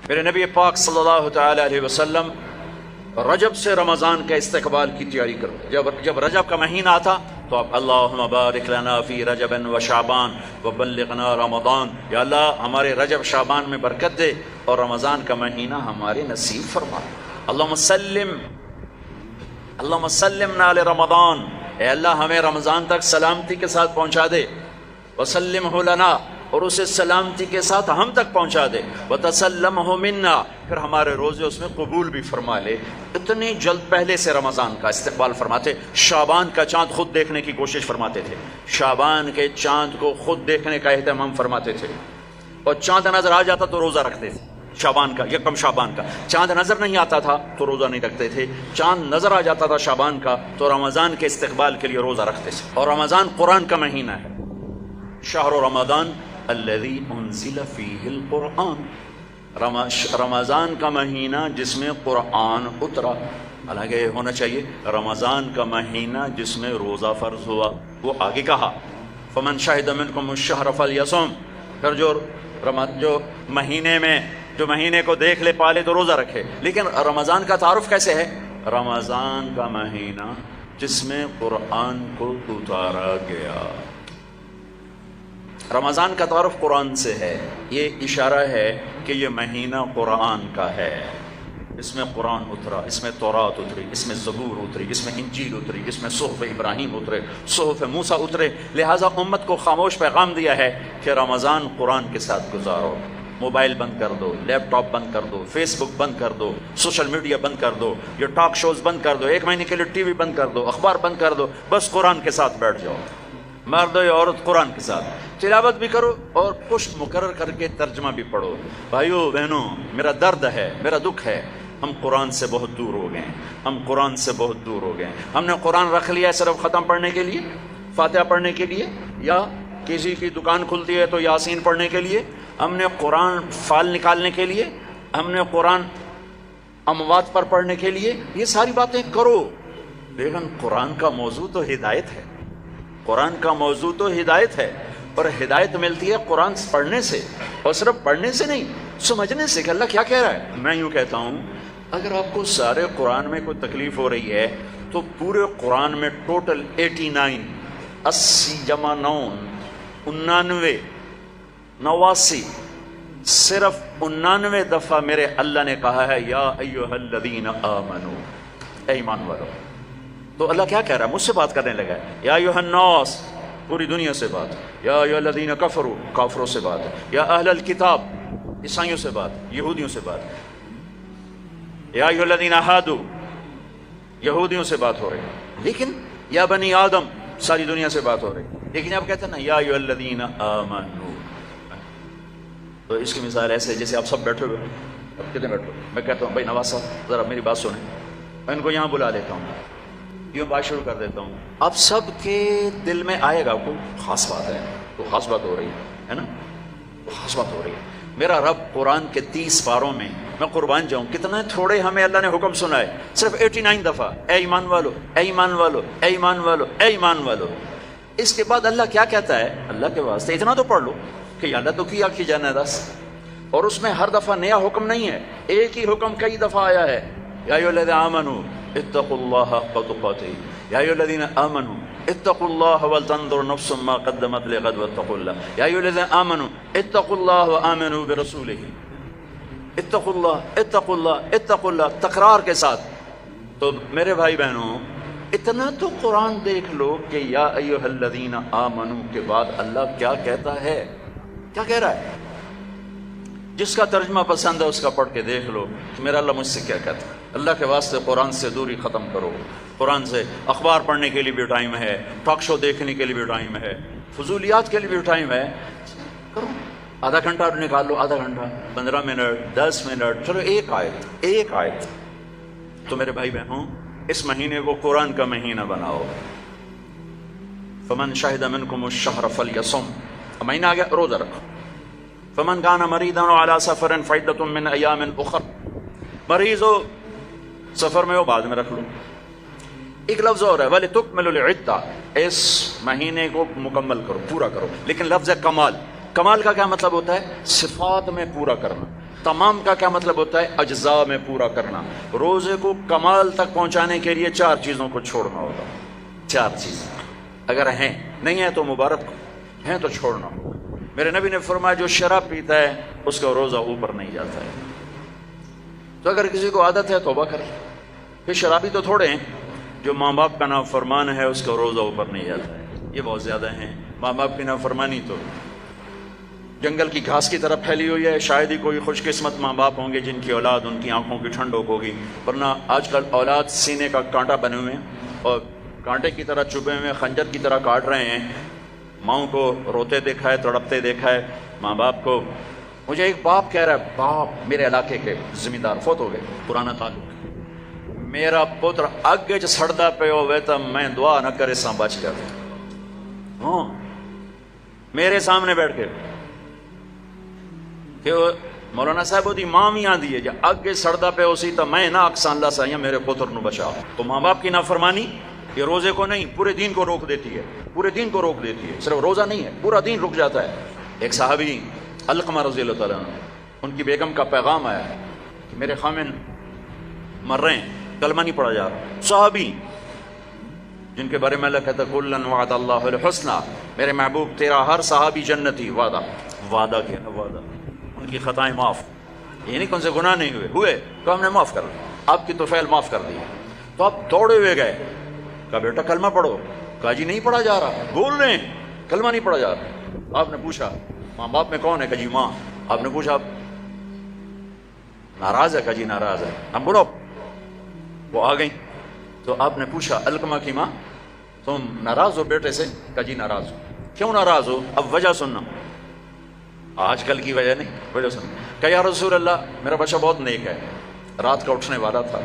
میرے نبی پاک صلی اللہ تعالی علیہ وسلم رجب سے رمضان کا استقبال کی تیاری کرو. جب رجب کا مہینہ آتا تو آپ اللہم بارک لنا فی رجب و شعبان وبلغنا رمضان، یا اللہ ہمارے رجب شعبان میں برکت دے اور رمضان کا مہینہ ہمارے نصیب فرما. اللہم سلمنا لرمضان، اے اللہ ہمیں رمضان تک سلامتی کے ساتھ پہنچا دے. وسلمہ لنا، اور اسے سلامتی کے ساتھ ہم تک پہنچا دے. وتسلمہ منا، پھر ہمارے روزے اس میں قبول بھی فرما لے. اتنی جلد پہلے سے رمضان کا استقبال فرماتے. شعبان کا چاند خود دیکھنے کی کوشش فرماتے تھے، شعبان کے چاند کو خود دیکھنے کا اہتمام فرماتے تھے. اور چاند نظر آ جاتا تو روزہ رکھتے تھے. شعبان کا، یکم شعبان کا چاند نظر نہیں آتا تھا تو روزہ نہیں رکھتے تھے. چاند نظر آ جاتا تھا شعبان کا تو رمضان کے استقبال کے لیے روزہ رکھتے تھے. اور رمضان قرآن کا مہینہ ہے. شہر رمضان الذی انزل فیہ القرآن، رمضان کا مہینہ جس میں قرآن اترا. حالانکہ ہونا چاہیے رمضان کا مہینہ جس میں روزہ فرض ہوا. وہ آگے کہا فمن شہد منکم الشہر فلیصم، پھر جو مہینے کو دیکھ لے پالے تو روزہ رکھے. لیکن رمضان کا تعارف کیسے ہے؟ رمضان کا مہینہ جس میں قرآن کو اتارا گیا. رمضان کا تعارف قرآن سے ہے. یہ اشارہ ہے کہ یہ مہینہ قرآن کا ہے. اس میں قرآن اترا، اس میں تورات اتری، اس میں زبور اتری، اس میں انجیل اتری، اس میں صحف ابراہیم اترے، صحف موسیٰ اترے. لہٰذا امت کو خاموش پیغام دیا ہے کہ رمضان قرآن کے ساتھ گزارو. موبائل بند کر دو، لیپ ٹاپ بند کر دو، فیس بک بند کر دو، سوشل میڈیا بند کر دو، یہ ٹاک شوز بند کر دو، 1 مہینے کے لیے ٹی وی بند کر دو، اخبار بند کر دو. بس قرآن کے ساتھ بیٹھ جاؤ. مرد یا عورت قرآن کے ساتھ تلاوت بھی کرو اور پشت مقرر کر کے ترجمہ بھی پڑھو. بھائیو بہنوں، میرا درد ہے، میرا دکھ ہے، ہم قرآن سے بہت دور ہو گئے. ہم قرآن سے بہت دور ہو گئے. ہم نے قرآن رکھ لیا ہے صرف ختم پڑھنے کے لیے، فاتحہ پڑھنے کے لیے، یا کسی کی دکان کھلتی ہے تو یاسین پڑھنے کے لیے. ہم نے قرآن فال نکالنے کے لیے، ہم نے قرآن اموات پر پڑھنے کے لیے. یہ ساری باتیں کرو، لیکن قرآن کا موضوع تو ہدایت ہے. قرآن کا موضوع تو ہدایت ہے، اور ہدایت ملتی ہے قرآن پڑھنے سے. اور صرف پڑھنے سے نہیں، سمجھنے سے کہ اللہ کیا کہہ رہا ہے. میں یوں کہتا ہوں، اگر آپ کو سارے قرآن میں کوئی تکلیف ہو رہی ہے تو پورے قرآن میں ٹوٹل 89 80 جمع 9 99 89 صرف 99 دفعہ میرے اللہ نے کہا ہے یا ایھا الذین آمنو، اے ایمان والو. تو اللہ کیا کہہ رہا ہے؟ مجھ سے بات کرنے لگا ہے. یا ایھا الناس، پوری دنیا سے بات. یا ایھا الذین کفروا، کافروں سے بات. یا اہل الکتاب، عیسائیوں سے بات، یہودیوں سے بات. یا ایھا الذین ہادوا، یہودیوں سے بات ہو رہی ہے. لیکن یا بنی آدم، ساری دنیا سے بات ہو رہی ہے. لیکن اب کہتے ہیں نا یا ایھا الذین آمنوا. تو اس کی مثال ایسے جیسے آپ سب بیٹھے ہوئے. اب کتنے بیٹھے؟ میں کہتا ہوں بھائی نواز صاحب ذرا میری بات سنیں. میں ان کو یہاں بلا لیتا ہوں، یوں بات شروع کر دیتا ہوں. آپ سب کے دل میں آئے گا کوئی خاص بات ہے، کوئی خاص بات ہو رہی ہے نا، خاص بات ہو رہی ہے. میرا رب قرآن کے 30 پاروں میں، میں قربان جاؤں کتنے تھوڑے ہمیں اللہ نے حکم سنا ہے، صرف 89 دفعہ اے ایمان والو، اے ایمان والو، اے ایمان والو، اے ایمان والو. اس کے بعد اللہ کیا کہتا ہے؟ اللہ کے واسطے اتنا تو پڑھ لو کہ اللہ تو کیا کی جانا ہے 10. اور اس میں ہر دفعہ نیا حکم نہیں ہے، ایک ہی حکم کئی دفعہ آیا ہے. یا ایھا الذین آمنوا اتقوا اللہ حق تقاتہ، یا ایھا الذین آمنوا اتقوا اللہ ولتنظر نفس ما قدمت لغد واتقوا اللہ. یا ایھا الذین آمنوا اتقوا اللہ وآمنوا برسولہ. اتقوا اللہ، اتقوا اللہ، اتقوا اللہ، تکرار کے ساتھ. تو میرے بھائی بہنوں، اتنا تو قرآن دیکھ لو کہ یا ایھا الذین آمنوا کے بعد اللہ کیا کہتا ہے، کیا کہہ رہا ہے. جس کا ترجمہ پسند ہے اس کا پڑھ کے دیکھ لو کہ میرا اللہ مجھ سے کیا کہتا ہے. اللہ کے واسطے قرآن سے دوری ختم کرو. قرآن سے اخبار پڑھنے کے لیے بھی ٹائم ہے، ٹاک شو دیکھنے کے لیے بھی ٹائم ہے، فضولیات کے لیے بھی ٹائم ہے. کرو، آدھا گھنٹہ نکال لو، آدھا گھنٹہ، 15 منٹ، 10 منٹ، چلو ایک آیت. تو میرے بھائی بہنوں، اس مہینے کو قرآن کا مہینہ بناؤ. فمن شہد منکم الشہر فلیصم، مہینہ آ گیا، روزہ رکھو. فمن کان مریضا علی سفر فعدۃ من ایام اخر، مریض ہو سفر میں ہو بعد میں رکھ لو. ایک لفظ اور ہے وَلِتُكْمِلُوا الْعِدَّةَ، اس مہینے کو مکمل کرو، پورا کرو. لیکن لفظ ہے کمال. کمال کا کیا مطلب ہوتا ہے؟ صفات میں پورا کرنا. تمام کا کیا مطلب ہوتا ہے؟ اجزاء میں پورا کرنا. روزے کو کمال تک پہنچانے کے لیے 4 چیزوں کو چھوڑنا ہوگا. 4 چیزیں اگر ہیں، نہیں ہیں تو مبارک، ہیں تو چھوڑنا ہوگا. میرے نبی نے فرمایا جو شراب پیتا ہے اس کا روزہ اوپر نہیں جاتا ہے. تو اگر کسی کو عادت ہے توبہ کر. پھر شرابی تو تھوڑے ہیں، جو ماں باپ کا نافرمان ہے اس کا روزہ اوپر نہیں جاتا ہے، یہ بہت زیادہ ہیں. ماں باپ کی نافرمانی تو جنگل کی گھاس کی طرح پھیلی ہوئی ہے. شاید ہی کوئی خوش قسمت ماں باپ ہوں گے جن کی اولاد ان کی آنکھوں کی ٹھنڈک ہوگی، ورنہ آج کل اولاد سینے کا کانٹا بنے ہوئے ہیں اور کانٹے کی طرح چبھے ہوئے خنجر کی طرح کاٹ رہے ہیں. ماؤں کو روتے دیکھا ہے، تڑپتے دیکھا ہے، ماں باپ کو. مجھے ایک باپ کہہ رہا ہے، باپ میرے علاقے کے زمیندار فوت ہو گئے، پرانا تعلق، میرا پتر اگے سڑدا پہ ہوئے تو میں دعا نہ کرے سا بچ کر. ہاں میرے سامنے بیٹھ کے کہ مولانا صاحب وہ دی ماں بھی آندی ہے جا اگے سڑدا پہ اسی تو میں نہ اکسان اللہ سا میرے پتر نو بچا. تو ماں باپ کی نافرمانی یہ روزے کو نہیں پورے دین کو روک دیتی ہے، پورے دین کو روک دیتی ہے. صرف روزہ نہیں ہے، پورا دین رک جاتا ہے. ایک صحابی علقمہ رضی اللہ تعالیٰ عنہ، ان کی بیگم کا پیغام آیا ہے کہ میرے خامن مر رہے ہیں، کلمہ نہیں پڑھا جا رہا. صحابی جن کے بارے میں اللہ کہتا ہے کلن وعد اللہ الحسنى، میرے محبوب تیرا ہر صحابی جنتی. وعدہ، وعدہ کیا ہے؟ وعدہ. ان کی خطائیں معاف، یہ نہیں کون سے گناہ نہیں ہوئے تو ہم نے معاف کر دیا، آپ کی توفیل معاف کر دی. تو آپ دوڑے ہوئے گئے، کہا بیٹا کلمہ پڑھو. کہا جی نہیں پڑھا جا رہا، بول رہے ہیں کلمہ نہیں پڑھا جا رہا. آپ نے پوچھا ماں باپ میں کون ہے؟ کہا جی ماں. آپ نے پوچھا ناراض ہے؟ کہا جی ناراض ہے. اب بولو. وہ آ گئی تو آپ نے پوچھا علقمہ کی ماں تم ناراض ہو بیٹے سے؟ کہا جی ناراض ہو. کیوں ناراض ہو؟ اب وجہ سننا، آج کل کی وجہ نہیں، وجہ سننا. کہ یا رسول اللہ میرا بچہ بہت نیک ہے، رات کا اٹھنے والا تھا،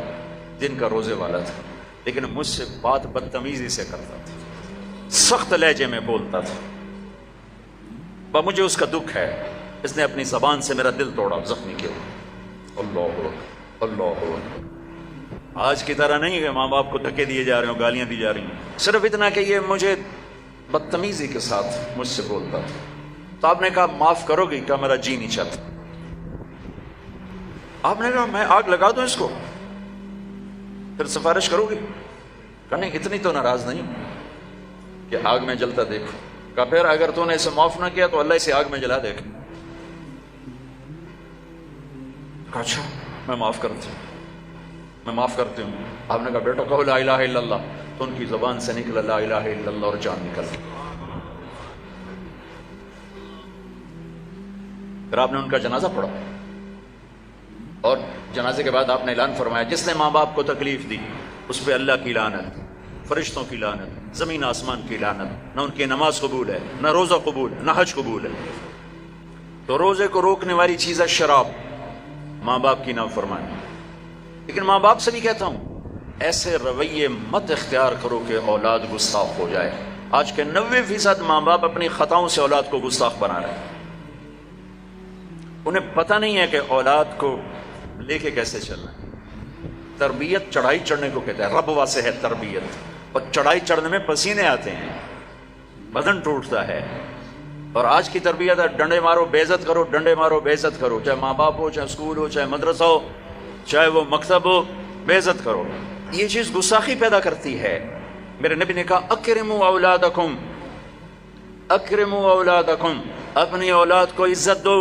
دن کا روزے والا تھا، لیکن مجھ سے بات بدتمیزی سے کرتا تھا، سخت لہجے میں بولتا تھا. مجھے اس کا دکھ ہے، اس نے اپنی زبان سے میرا دل توڑا، زخمی کیا. اللہ اللہ. آج کی طرح نہیں کہ ماں باپ کو دھکے دیے جا رہے ہوں، گالیاں دی جا رہی ہیں، صرف اتنا کہ یہ مجھے بدتمیزی کے ساتھ مجھ سے بولتا تھا. تو آپ نے کہا معاف کرو گی؟ کہ میرا جی نہیں چاہتا. آپ نے کہا میں آگ لگا دوں اس کو، پھر سفارش کرو گی؟ کہ نہیں اتنی تو ناراض نہیں کہ آگ میں جلتا دیکھو. کہ پھر اگر تو نے اسے معاف نہ کیا تو اللہ اسے آگ میں جلا دے گا. کہا اچھا میں معاف کرتی ہوں، میں معاف کرتی ہوں. آپ نے کہا بیٹا کہو لا الہ الا اللہ. تو ان کی زبان سے نکلا لا الہ الا اللہ اور جان نکل گئی. پھر آپ نے ان کا جنازہ پڑھا اور جنازے کے بعد آپ نے اعلان فرمایا جس نے ماں باپ کو تکلیف دی اس پہ اللہ کی لعنت، فرشتوں کی لعنت، زمین آسمان کی لعنت. نہ ان کی نماز قبول ہے، نہ روزہ قبول ہے، نہ حج قبول ہے. تو روزے کو روکنے والی چیز ہے شراب، ماں باپ کی نافرمانی. لیکن ماں باپ سے بھی کہتا ہوں ایسے رویے مت اختیار کرو کہ اولاد گستاخ ہو جائے. آج کے 90% ماں باپ اپنی خطاؤں سے اولاد کو گستاخ بنا رہے ہیں. انہیں پتہ نہیں ہے کہ اولاد کو لے کے کیسے چلنا ہے. تربیت چڑھائی چڑھنے کو کہتے ہیں، رب واسے ہے تربیت. اور چڑھائی چڑھنے میں پسینے آتے ہیں، بدن ٹوٹتا ہے. اور آج کی تربیت ہے ڈنڈے مارو بے عزت کرو، ڈنڈے مارو بے عزت کرو، چاہے ماں باپ ہو، چاہے اسکول ہو، چاہے مدرسہ ہو، چاہے وہ مکتب ہو، بے عزت کرو. یہ چیز گستاخی پیدا کرتی ہے. میرے نبی نے کہا اکرموا اولادکم، اکرموا اولادکم، اپنی اولاد کو عزت دو.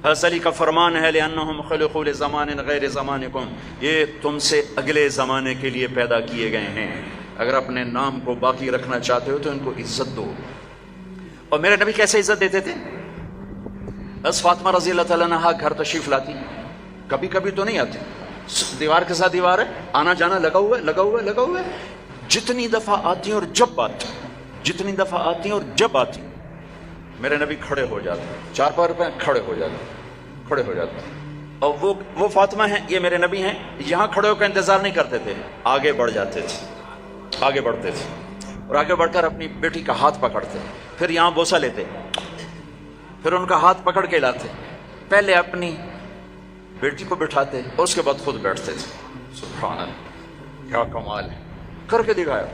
حضرت علی کا فرمان ہے لأنہم خلقوا لزمان غیر زمانکم، یہ تم سے اگلے زمانے کے لیے پیدا کیے گئے ہیں. اگر اپنے نام کو باقی رکھنا چاہتے ہو تو ان کو عزت دو. اور میرے نبی کیسے عزت دیتے تھے؟ بس فاطمہ رضی اللہ تعالیٰ عنہا گھر تشریف لاتی، کبھی کبھی تو نہیں آتی، دیوار کے ساتھ دیوار ہے، آنا جانا لگا ہوا ہے، لگا ہوا ہے، لگا ہوا ہے. جتنی دفعہ آتی ہیں اور جب آتی، جتنی دفعہ آتی ہیں اور جب آتی میرے نبی کھڑے ہو جاتے، چار پار پہ کھڑے ہو جاتے، کھڑے ہو جاتے. اور وہ فاطمہ ہیں، یہ میرے نبی ہیں، یہاں کھڑے ہو کر انتظار نہیں کرتے تھے، آگے بڑھ جاتے تھے، آگے بڑھتے تھے اور آگے بڑھ کر اپنی بیٹی کا ہاتھ پکڑتے، پھر یہاں بوسہ لیتے، پھر ان کا ہاتھ پکڑ کے لاتے، پہلے اپنی بیٹی کو بٹھاتے اور اس کے بعد خود بیٹھتے تھے. سبحان اللہ، کیا کمال ہے، کر کے دکھایا.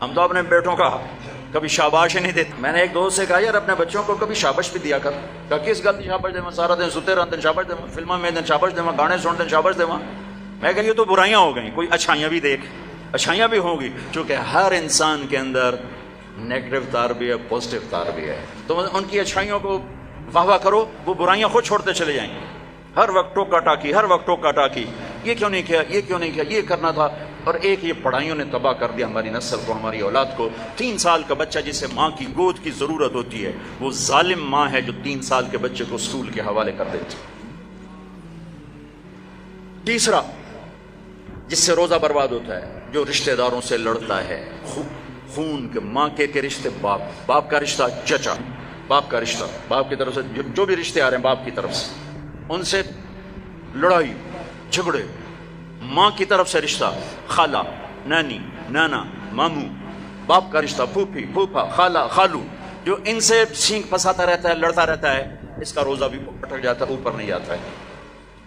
ہم تو اپنے بیٹوں کا کبھی شاباش نہیں دیتے. میں نے ایک دوست سے کہا یار اپنے بچوں کو کبھی شاباش بھی دیا کر. کہ کس گل کی شاباش دے سارا دن ستے رہتے شاباش دے فلموں میں دن شاباش دے گانے سنتے شاباش دے. میں کہ یہ تو برائیاں ہو گئیں, کوئی اچھائیاں بھی دیکھ. اچھائیاں بھی ہوں گی چونکہ ہر انسان کے اندر نیگیٹو تار بھی ہے, پازیٹیو تار بھی ہے. تو ان کی اچھائیوں کو واہ واہ کرو, وہ برائیاں خود چھوڑتے چلے جائیں گے. ہر وقت ٹوکا ٹاکی, ہر وقت ٹوکا ٹاکی, یہ کیوں نہیں کیا, یہ کیوں نہیں کیا, یہ کرنا تھا. اور ایک یہ پڑھائیوں نے تباہ کر دیا ہماری نسل کو, ہماری اولاد کو. 3 سال کا بچہ جسے ماں کی گود کی ضرورت ہوتی ہے, وہ ظالم ماں ہے جو 3 سال کے بچے کو اسکول کے حوالے کر دیتی. تیسرا جس سے روزہ برباد ہوتا ہے, جو رشتہ داروں سے لڑتا ہے. خون کے ماں کے رشتے, باپ کا رشتہ, چچا باپ کا رشتہ, باپ کی طرف سے جو بھی رشتے آ رہے ہیں باپ کی طرف سے, ان سے لڑائی جھگڑے. ماں کی طرف سے رشتہ, خالہ, نانی, نانا, ماموں. باپ کا رشتہ, پھوپھی, پھوپھا, خالہ, خالو, جو ان سے سینگ پھنساتا رہتا ہے, لڑتا رہتا ہے, اس کا روزہ بھی اٹک جاتا ہے, اوپر نہیں جاتا ہے.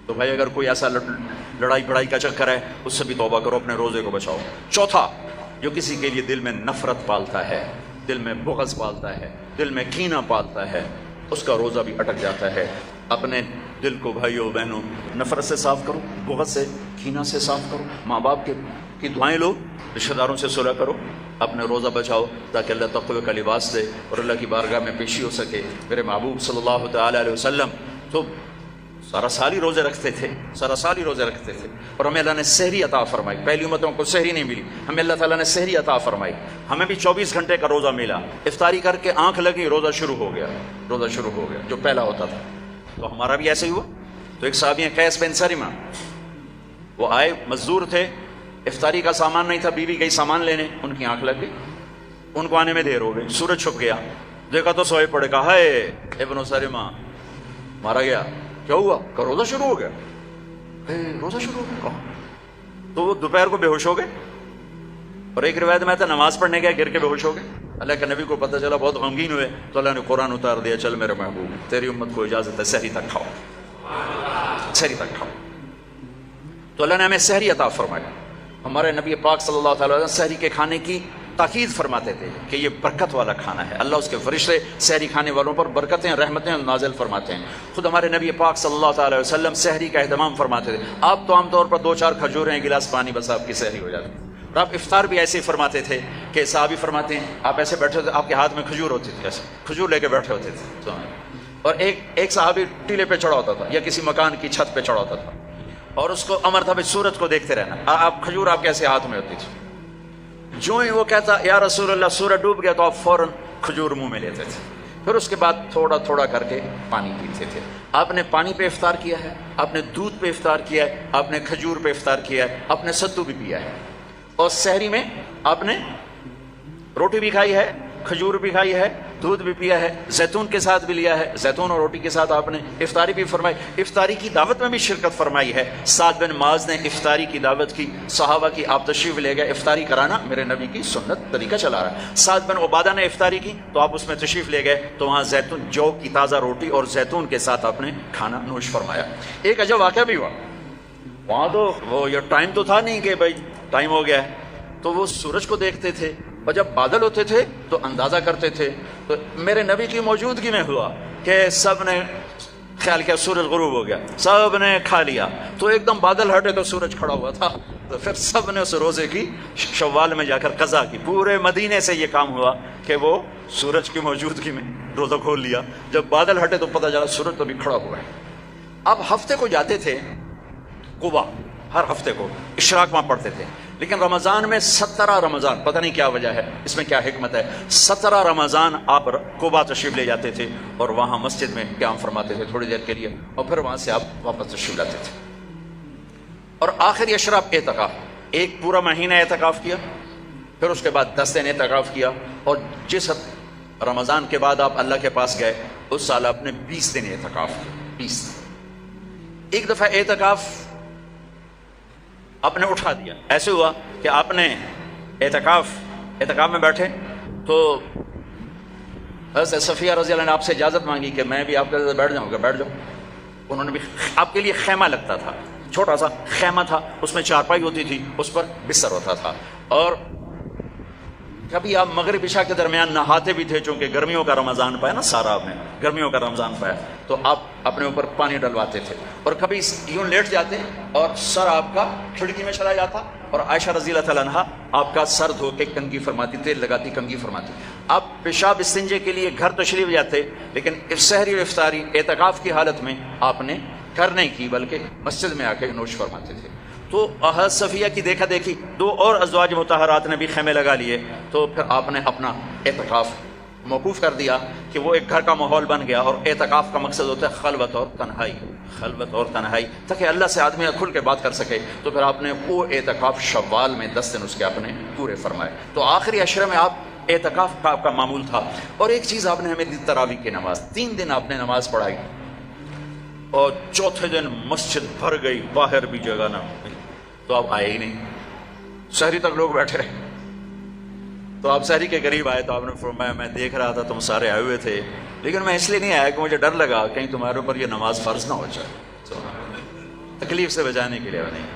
تو بھائی اگر کوئی ایسا لڑائی بڑائی کا چکر ہے, اس سے بھی توبہ کرو, اپنے روزے کو بچاؤ. چوتھا, جو کسی کے لیے دل میں نفرت پالتا ہے, دل میں بغض پالتا ہے, دل میں کینہ پالتا ہے, اس کا روزہ بھی اٹک جاتا ہے. اپنے دل کو بھائیوں بہنوں نفرت سے صاف کرو, بغض سے, کینہ سے صاف کرو. ماں باپ کی دعائیں لو, رشتہ داروں سے صلح کرو, اپنے روزہ بچاؤ تاکہ اللہ تقوی کا لباس دے اور اللہ کی بارگاہ میں پیشی ہو سکے. میرے محبوب صلی اللہ تعالی علیہ وسلم تو سارا سال ہی روزے رکھتے تھے, سارا سال ہی روزے رکھتے تھے. اور ہمیں اللہ نے سحری عطا فرمائی. پہلی امتوں کو سحری نہیں ملی, ہمیں اللہ تعالیٰ نے سحری عطا فرمائی. ہمیں بھی 24 گھنٹے کا روزہ ملا. افطاری کر کے آنکھ لگی, روزہ شروع ہو گیا, روزہ شروع ہو گیا جو پہلا ہوتا تھا. تو ہمارا بھی ایسے ہی ہوا. تو ایک صحابی ہیں قیس بن سریمہ, وہ آئے, مزدور تھے, افطاری کا سامان نہیں تھا, بیوی گئی سامان لینے, ان کی آنکھ لگ گئی, ان کو آنے میں دیر ہو گئی. سورج چھپ گیا, دیکھا تو سوئے پڑے, کہا ہے ابن سریمہ مارا گیا. کیا ہوا؟ کہ روزہ شروع ہو گیا. روزہ شروع ہو گیا کہاں؟ تو وہ دوپہر کو بے ہوش ہو گئے. اور ایک روایت میں تھا نماز پڑھنے گیا, گر کے بے ہوش ہو گئے. اللہ کے نبی کو پتہ چلا, بہت غمگین ہوئے, تو اللہ نے قرآن اتار دیا, چل میرے محبوب تیری امت کو اجازت ہے سحری تک کھاؤ, سحری تک کھاؤ. تو اللہ نے ہمیں سحری عطا فرمایا. ہمارے نبی پاک صلی اللہ تعالی وسلم سحری کے کھانے کی تاکید فرماتے تھے کہ یہ برکت والا کھانا ہے. اللہ اس کے فرشتے سحری کھانے والوں پر برکتیں, رحمتیں نازل فرماتے ہیں. خود ہمارے نبی پاک صلی اللہ تعالی وسلم سحری کا اہتمام فرماتے تھے. آپ تو عام طور پر 2-4 کھجوریں, ایک گلاس پانی, بس آپ کی سحری ہو جاتی. اور آپ افطار بھی ایسے ہی فرماتے تھے کہ صحابی فرماتے ہیں آپ ایسے بیٹھے ہوتے, آپ کے ہاتھ میں کھجور ہوتی تھی, ایسے کھجور لے کے بیٹھے ہوتے تھے. اور ایک صحابی ٹیلے پہ چڑھا ہوتا تھا یا کسی مکان کی چھت پہ چڑھا ہوتا تھا, اور اس کو امر تھا بھائی سورج کو دیکھتے رہنا. آپ کھجور آپ کے ایسے ہاتھ میں ہوتی تھی. جو ہی وہ کہتا یا رسول اللہ سورج ڈوب گیا, تو آپ فوراً کھجور منہ میں لیتے تھے. پھر اس کے بعد تھوڑا تھوڑا کر کے پانی پیتے تھے. آپ نے پانی پہ افطار کیا ہے, آپ نے دودھ پہ افطار کیا ہے, آپ نے کھجور پہ افطار کیا ہے, آپ نے ستو بھی پیا ہے. اور سحری میں آپ نے روٹی بھی کھائی ہے, کھجور بھی کھائی ہے, دودھ بھی پیا ہے, زیتون کے ساتھ بھی لیا ہے, زیتون اور روٹی کے ساتھ آپ نے افطاری بھی فرمائی. افطاری کی دعوت میں بھی شرکت فرمائی ہے. سعد بن معاذ نے افطاری کی دعوت کی, صحابہ کی, آپ تشریف لے گئے. افطاری کرانا میرے نبی کی سنت, طریقہ چلا رہا ہے. سعد بن عبادہ نے افطاری کی تو آپ اس میں تشریف لے گئے, تو وہاں زیتون, جو کی تازہ روٹی اور زیتون کے ساتھ آپ نے کھانا نوش فرمایا. ایک عجب واقعہ بھی ہوا وہاں. تو وہ یہ ٹائم تو تھا نہیں کہ بھائی ٹائم ہو گیا ہے, تو وہ سورج کو دیکھتے تھے, اور جب بادل ہوتے تھے تو اندازہ کرتے تھے. تو میرے نبی کی موجودگی میں ہوا کہ سب نے خیال کیا سورج غروب ہو گیا, سب نے کھا لیا, تو ایک دم بادل ہٹے تو سورج کھڑا ہوا تھا. تو پھر سب نے اس روزے کی شوال میں جا کر قضا کی. پورے مدینے سے یہ کام ہوا کہ وہ سورج کی موجودگی میں روزہ کھول لیا. جب بادل ہٹے تو پتہ چلا سورج تو بھی کھڑا ہوا ہے. اب ہفتے کو جاتے تھے قبا, ہر ہفتے کو اشراق وہاں پڑھتے تھے. لیکن رمضان میں 17 رمضان, پتہ نہیں کیا وجہ ہے, اس میں کیا حکمت ہے, 17 رمضان آپ قبا تشریف لے جاتے تھے اور وہاں مسجد میں قیام فرماتے تھے تھوڑی دیر کے لیے, اور پھر وہاں سے آپ واپس تشریف لاتے تھے. اور آخری اشراف اعتکاف, ایک پورا مہینہ اعتکاف کیا, پھر اس کے بعد 10 دن اعتکاف کیا. اور جس رمضان کے بعد آپ اللہ کے پاس گئے اس سال آپ نے 20 دن اعتکاف کیا. 20 دن. ایک دفعہ اعتکاف آپ نے اٹھا دیا. ایسے ہوا کہ آپ نے اعتکاف میں بیٹھے تو حضرت صفیہ رضی اللہ عنہ نے آپ سے اجازت مانگی کہ میں بھی آپ کے ساتھ بیٹھ جاؤں گا. بیٹھ جاؤ. انہوں نے بھی, آپ کے لیے خیمہ لگتا تھا, چھوٹا سا خیمہ تھا, اس میں چارپائی ہوتی تھی, اس پر بستر ہوتا تھا, اور کبھی آپ مغرب عشاء کے درمیان نہاتے بھی تھے، چونکہ گرمیوں کا رمضان پایا نا سارا آپ نے، گرمیوں کا رمضان پایا، تو آپ اپنے اوپر پانی ڈلواتے تھے، اور کبھی یوں لیٹ جاتے اور سر آپ کا کھڑکی میں چلا جاتا، اور عائشہ رضی اللہ تعالیٰ عنہا آپ کا سر دھو کے کنگھی فرماتی، تیل لگاتی کنگھی فرماتی۔ آپ پیشاب استنجے کے لیے گھر تشریف جاتے، لیکن سحری اور افطاری اعتکاف کی حالت میں آپ نے گھر نہیں کی، بلکہ مسجد میں آ کے نوش فرماتے تھے۔ تو حضرت صفیہ کی دیکھا دیکھی دو اور ازواج مطہرات نے بھی خیمے لگا لیے، تو پھر آپ نے اپنا اعتکاف موقوف کر دیا کہ وہ ایک گھر کا ماحول بن گیا، اور اعتکاف کا مقصد ہوتا ہے خلوت اور تنہائی، خلوت اور تنہائی، تاکہ اللہ سے آدمی کھل کے بات کر سکے۔ تو پھر آپ نے وہ اعتکاف شوال میں 10 دن اس کے آپ نے پورے فرمائے۔ تو آخری عشرے میں آپ اعتکاف کا آپ کا معمول تھا۔ اور ایک چیز آپ نے ہمیں دی، تراویح کی نماز، 3 دن آپ نے نماز پڑھائی، اور چوتھے دن مسجد بھر گئی، باہر بھی جگہ نہ ہوئی، تو آپ آئے ہی نہیں، شہری تک لوگ بیٹھے رہے۔ تو آپ شہری کے قریب آئے تو آپ نے فرمایا میں دیکھ رہا تھا تم سارے آئے ہوئے تھے، لیکن میں اس لیے نہیں آیا کہ مجھے ڈر لگا کہیں تمہارے اوپر یہ نماز فرض نہ ہو جائے، تو تکلیف سے بچانے کے لیے نہیں۔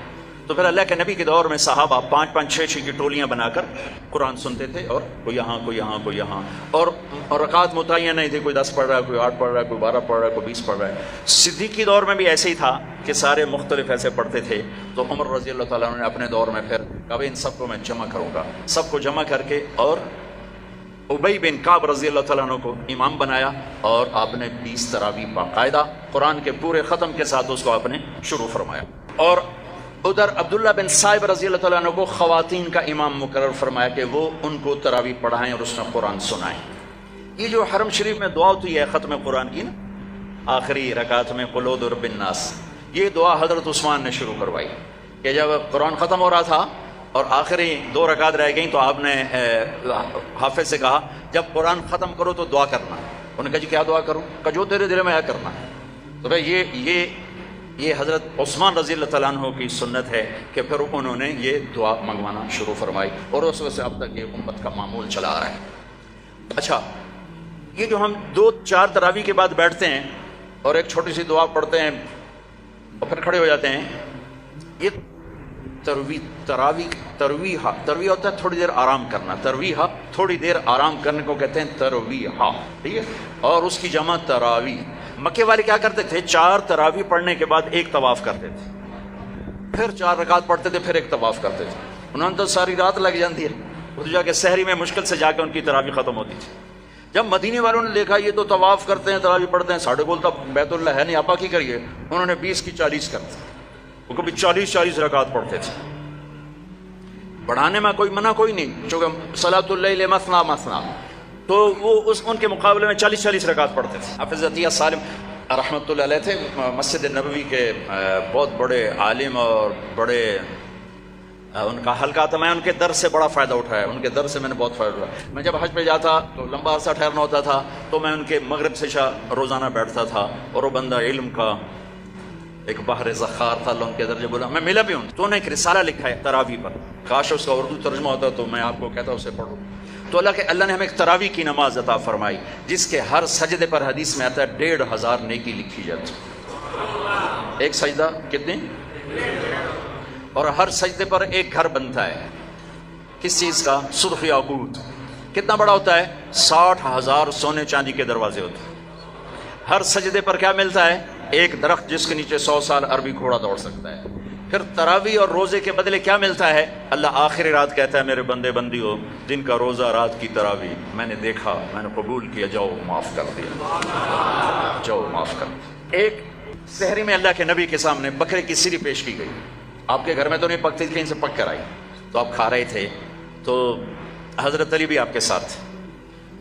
تو پھر اللہ کے نبی کے دور میں صحابہ 5-5 6-6 کی ٹولیاں بنا کر قرآن سنتے تھے، اور کوئی یہاں کوئی یہاں کوئی یہاں، اور رکعت متعین نہیں تھی، کوئی 10 پڑھ رہا ہے، کوئی 8 پڑھ رہا ہے، کوئی 12 پڑھ رہا ہے، کوئی 20 پڑھ رہا ہے۔ صدیق کے دور میں بھی ایسے ہی تھا کہ سارے مختلف ایسے پڑھتے تھے۔ تو عمر رضی اللہ تعالیٰ عنہ نے اپنے دور میں پھر کبھی ان سب کو میں جمع کروں گا، سب کو جمع کر کے، اور ابی بن کعب رضی اللہ تعالیٰ عنہ کو امام بنایا، اور آپ نے 20 تراویح باقاعدہ قرآن کے پورے ختم کے ساتھ اس کو آپ نے شروع فرمایا۔ اور ادھر عبداللہ بن صائب رضی اللہ تعالیٰ عنہ کو خواتین کا امام مقرر فرمایا کہ وہ ان کو تراویح پڑھائیں اور اس میں قرآن سنائیں۔ یہ جو حرم شریف میں دعا ہوتی ہے ختم قرآن کی نا، آخری رکعت میں قل اعوذ برب الناس، یہ دعا حضرت عثمان نے شروع کروائی کہ جب قرآن ختم ہو رہا تھا اور آخری 2 رکعت رہ گئیں، تو آپ نے حافظ سے کہا جب قرآن ختم کرو تو دعا کرنا۔ انہوں نے کہا جی کیا دعا کروں؟ کہا جو تیرے دل میں آیا کرنا۔ تو بھائی یہ حضرت عثمان رضی اللہ تعالیٰ عنہ کی سنت ہے کہ پھر انہوں نے یہ دعا منگوانا شروع فرمائی، اور اس وقت سے اب تک یہ امت کا معمول چلا آ رہا ہے۔ اچھا، یہ جو ہم 2-4 تراویح کے بعد بیٹھتے ہیں اور ایک چھوٹی سی دعا پڑھتے ہیں اور پھر کھڑے ہو جاتے ہیں، یہ ترویحہ ہوتا ہے تھوڑی دیر آرام کرنا، ترویحہ تھوڑی دیر آرام کرنے کو کہتے ہیں ترویحہ، ٹھیک ہے؟ اور اس کی جمع تراویح۔ مکے والے کیا کرتے تھے؟ 4 تراویح پڑھنے کے بعد 1 طواف کرتے تھے، پھر 4 رکعت پڑھتے تھے، پھر 1 طواف کرتے تھے۔ انہوں نے تو ساری رات لگ جاتی ہے، وہ تو جا کے سحری میں مشکل سے جا کے ان کی تراویح ختم ہوتی تھی۔ جب مدینے والوں نے دیکھا یہ تو طواف کرتے ہیں تراویح پڑھتے ہیں، ساڑھے کول تو بیت اللہ ہے نہیں، آپا کی کریے، انہوں نے 20 کی 40 کر دی، وہ کبھی 40 رکعت پڑھتے تھے۔ بڑھانے میں کوئی منع کوئی نہیں، چونکہ صلاۃ اللیل مثنا مثنا، تو وہ ان کے مقابلے میں 40 رکعت پڑھتے تھے۔ حافظ عطیہ سالم رحمۃ اللہ علیہ تھے، مسجد نبوی کے بہت بڑے عالم اور بڑے ان کا حلقہ تھا۔ میں ان کے درس سے بڑا فائدہ اٹھایا، ان کے درس سے میں نے بہت فائدہ اٹھایا۔ میں جب حج پہ جاتا تو لمبا عرصہ ٹھہرنا ہوتا تھا، تو میں ان کے مغرب سے عشاء روزانہ بیٹھتا تھا، اور وہ بندہ علم کا ایک بحر ذخار تھا، اللہ ان کے درجے بولا، میں ملا بھی ہوں۔ تو انہوں نے ایک رسالہ لکھا ہے تراویح پر، کاش اس کا اردو ترجمہ ہوتا تو میں آپ کو کہتا اسے پڑھو۔ تو اللہ نے ہمیں ایک تراویح کی نماز عطا فرمائی، جس کے ہر سجدے پر حدیث میں آتا ہے 1500 نیکی لکھی جاتی۔ ایک سجدہ کتنے؟ اور ہر سجدے پر ایک گھر بنتا ہے۔ کس چیز کا؟ سرخ یاقوت۔ کتنا بڑا ہوتا ہے؟ 60,000 سونے چاندی کے دروازے ہوتے ہیں۔ ہر سجدے پر کیا ملتا ہے؟ ایک درخت جس کے نیچے 100 سال عربی گھوڑا دوڑ سکتا ہے۔ پھر تراویح اور روزے کے بدلے کیا ملتا ہے؟ اللہ آخری رات کہتا ہے میرے بندے بندیوں، جن کا روزہ رات کی تراویح میں نے دیکھا، میں نے قبول کیا، جاؤ معاف کر دیا، جاؤ معاف کر دیا۔ ایک سحری میں اللہ کے نبی کے سامنے بکرے کی سری پیش کی گئی، آپ کے گھر میں تو نہیں پکتی تھی، کہیں سے پک کر آئی، تو آپ کھا رہے تھے، تو حضرت علی بھی آپ کے ساتھ تھے۔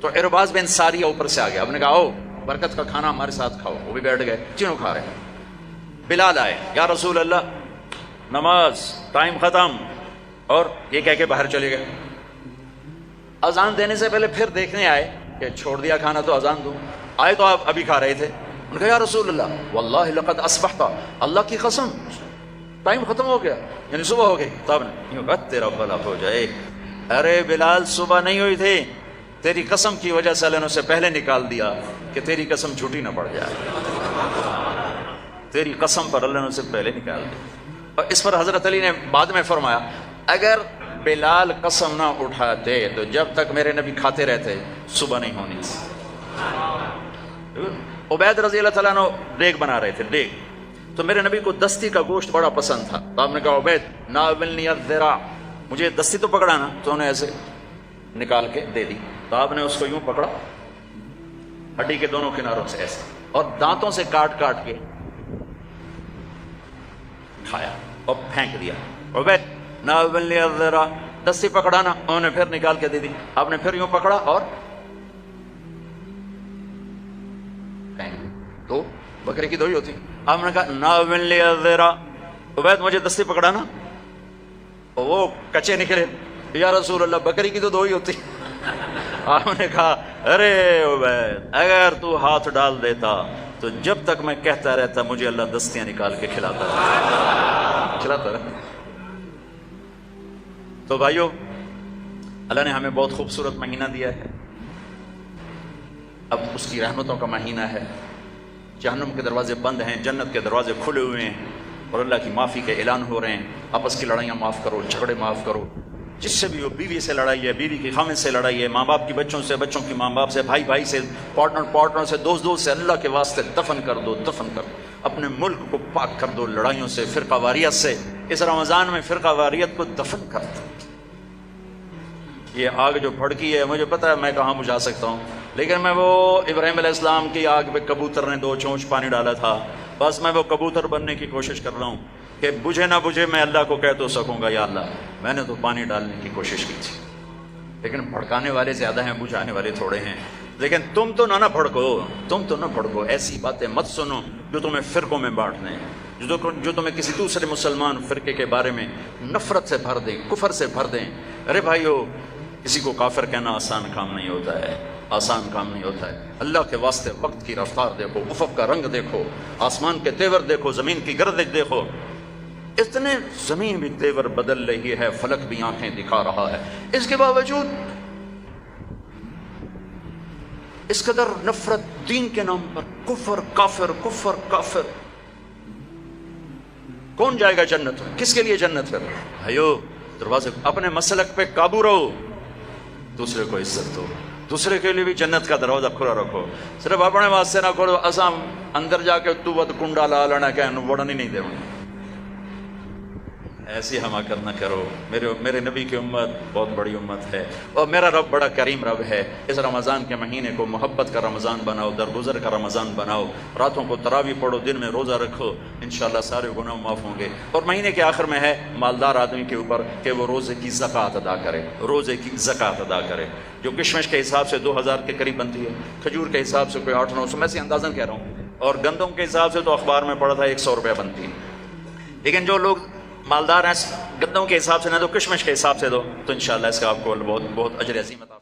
تو ارباز بن ساریہ اوپر سے آ گیا، آپ نے کہا آؤ برکت کا کھانا ہمارے ساتھ کھاؤ۔ وہ بھی بیٹھ گئے، تینوں کھا رہے ہیں۔ بلال آئے، یا رسول اللہ نماز ٹائم ختم، اور یہ کہہ کے باہر چلے گئے۔ اذان دینے سے پہلے پھر دیکھنے آئے کہ چھوڑ دیا کھانا تو اذان دوں۔ آئے تو آپ ابھی کھا رہے تھے، انہوں نے کہا یا رسول اللہ واللہ لقد اصبحت، اللہ کی قسم ٹائم ختم ہو گیا، یعنی صبح ہو گئی۔ تو آپ نے یوں کہا تیرا بھلا ہو جائے، ارے بلال صبح نہیں ہوئی تھی، تیری قسم کی وجہ سے اللہ نے اسے پہلے نکال دیا کہ تیری قسم جھوٹی نہ پڑ جائے، تیری قسم پر اللہ نے اسے پہلے نکال دیا۔ اور اس پر حضرت علی نے بعد میں فرمایا اگر بلال قسم نہ اٹھاتے تو جب تک میرے نبی کھاتے رہتے صبح نہیں ہونی تھی۔ عبید رضی اللہ تعالیٰ عنہ دیگ بنا رہے تھے، دیگ، تو میرے نبی کو دستی کا گوشت بڑا پسند تھا، تو آپ نے کہا عبید ناولنی الذرا، مجھے دستی تو پکڑانا، تو انہیں ایسے نکال کے دے دی، تو آپ نے اس کو یوں پکڑا ہڈی کے دونوں کناروں سے ایسے، اور دانتوں سے کاٹ کاٹ کے کھایا اور پھینک دیا۔ عبید ناولنی الذرا، دستی پکڑانا، انہوں نے پھر نکال کے دے دی، آپ نے پھر یوں پکڑا اور تو بکرے کی دو ہی ہوتی، آپ نے کہا ناولنی الذرا، عبید مجھے دستی پکڑانا، وہ کچے نکلے، یا رسول اللہ بکری کی تو دو ہی ہوتی۔ آپ نے کہا ارے عبید اگر تو ہاتھ ڈال دیتا تو جب تک میں کہتا رہتا مجھے اللہ دستیاں نکال کے کھلاتا رہتا۔ تو بھائیو، اللہ نے ہمیں بہت خوبصورت مہینہ دیا ہے، اب اس کی رحمتوں کا مہینہ ہے، جہنم کے دروازے بند ہیں، جنت کے دروازے کھلے ہوئے ہیں، اور اللہ کی معافی کے اعلان ہو رہے ہیں۔ آپس کی لڑائیاں معاف کرو، جھگڑے معاف کرو، جس سے بھی ہو، بیوی سے لڑائی ہے، بیوی کی خامن سے لڑائی ہے، ماں باپ کی بچوں سے، بچوں کی ماں باپ سے، بھائی بھائی سے، پارٹنر سے، دوست سے، اللہ کے واسطے دفن کر دو، دفن کر دو، اپنے ملک کو پاک کر دو لڑائیوں سے، فرقہ واریت سے۔ اس رمضان میں فرقہ واریت کو دفن کر دو۔ یہ آگ جو بھڑکی ہے، مجھے پتہ ہے میں کہاں بجھا سکتا ہوں، لیکن میں وہ ابراہیم علیہ السلام کی آگ پہ کبوتر نے 2 چونچ پانی ڈالا تھا، بس میں وہ کبوتر بننے کی کوشش کر رہا ہوں کہ بجھے نہ بجھے میں اللہ کو کہہ تو سکوں گا یا اللہ میں نے تو پانی ڈالنے کی کوشش کی تھی، لیکن بھڑکانے والے زیادہ ہیں، بجھانے والے تھوڑے ہیں۔ لیکن تم تو نہ بھڑکو، تم تو نہ بھڑکو، ایسی باتیں مت سنو جو تمہیں فرقوں میں بانٹ دیں، جو تمہیں کسی دوسرے مسلمان فرقے کے بارے میں نفرت سے بھر دیں، کفر سے بھر دیں۔ ارے بھائیو، کسی کو کافر کہنا آسان کام نہیں ہوتا ہے، آسان کام نہیں ہوتا ہے۔ اللہ کے واسطے وقت کی رفتار دیکھو، افق کا رنگ دیکھو، آسمان کے تیور دیکھو، زمین کی گردش دیکھو، اتنے زمین بھی تیور بدل رہی ہے، فلک بھی آنکھیں دکھا رہا ہے، اس کے باوجود اس قدر نفرت دین کے نام پر، کفر کافر، کفر کافر۔ کون جائے گا جنت میں؟ کس کے لیے جنت پھر؟ بھائیو دروازے، اپنے مسلک پہ قابو رہو، دوسرے کو عزت دو، دوسرے کے لیے بھی جنت کا دروازہ کھلا رکھو، صرف اپنے واسطے نہ کھولو، اسام اندر جا کے تو ود کنڈا لا لینا کہ وڑنی نہیں دے، ایسی حماقت نہ کرو۔ میرے نبی کی امت بہت بڑی امت ہے، اور میرا رب بڑا کریم رب ہے۔ اس رمضان کے مہینے کو محبت کا رمضان بناؤ، درگزر کا رمضان بناؤ، راتوں کو تراویح پڑھو، دن میں روزہ رکھو، انشاءاللہ سارے گناہ معاف ہوں گے۔ اور مہینے کے آخر میں ہے مالدار آدمی کے اوپر کہ وہ روزے کی زکوٰۃ ادا کرے، روزے کی زکوٰۃ ادا کرے، جو کشمش کے حساب سے 2000 کے قریب بنتی ہے، کھجور کے حساب سے کوئی 800-900، میں سے اندازاً کہہ رہا ہوں، اور گندم کے حساب سے تو اخبار میں پڑھا تھا 100 روپے بنتی ہے۔ لیکن جو لوگ مالدار ہیں، گندم کے حساب سے نہ دو، کشمش کے حساب سے دو، تو انشاءاللہ اس کا آپ کو بہت اجر عظیم عطا